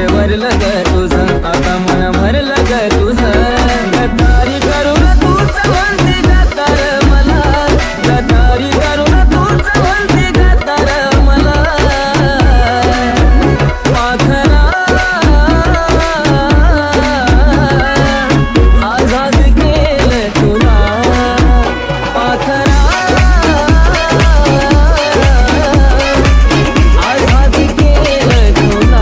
घर भरलं ग तुझं, आता मन भरलं ग तुझं. गद्दारी करून तूच म्हणते गद्दार मला, गद्दारी करून तूच म्हणते गद्दार मला. पाखरा आझाद केलं तुला, पाखरा आझाद केलं तुला.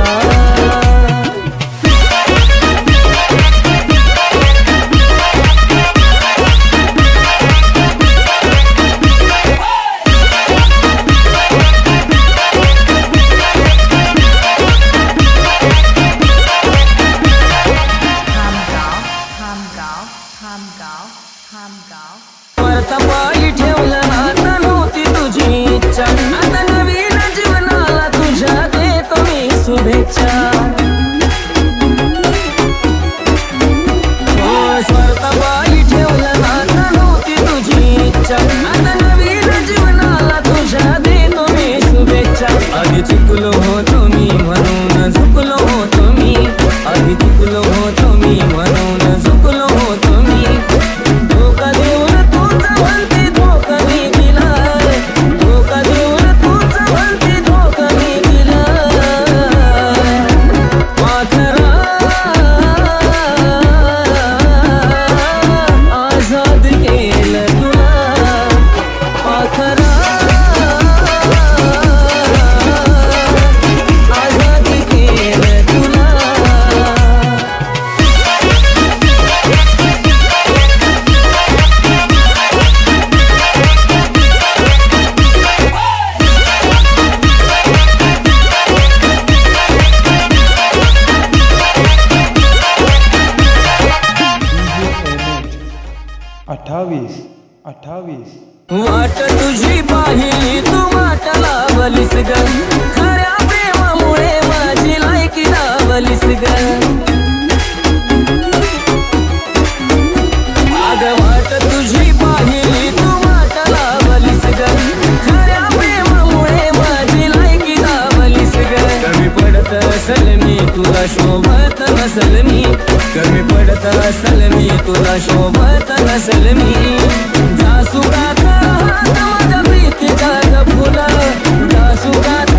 वरता पायी ठेवलं आता नव्हती तुझी इच्छा, आता नवीन जीवनाला तुझ्या देतो मी शुभेच्छा. स्वरता पायी ठेवलं आता नव्हती तुझी इच्छा, आता नवीन जीवनाला तुझ्या देतो मी शुभेच्छा. आधी चुकलो होतो मी म्हणून झुकलो होतो मी, आधी चुकलो होतो मी म्हणून झुकलो होतो मी. धोका देऊन तूच म्हणते धोका मी दिला, धोका देऊन तूच म्हणते धोका मी दिला. पाखरा आझाद केलं तुला, पाखरा आझाद केलं तुला. वाट तुझी पाहिली तू वाट लावलीस ग, खऱ्या प्रेमामुळे माझी लायकी लावलीस ग. अग वाट तुझी पाहिली तू वाट लावलीस ग, खऱ्या प्रेमामुळे माझी लायकी लावलीस ग. कमी पडत असल मी तुला शोभत नसल मी, कमी पडत असल मी तुला शोभत नसल मी. जासुकात माझ्या प्रीतीचा फुला, जासुकात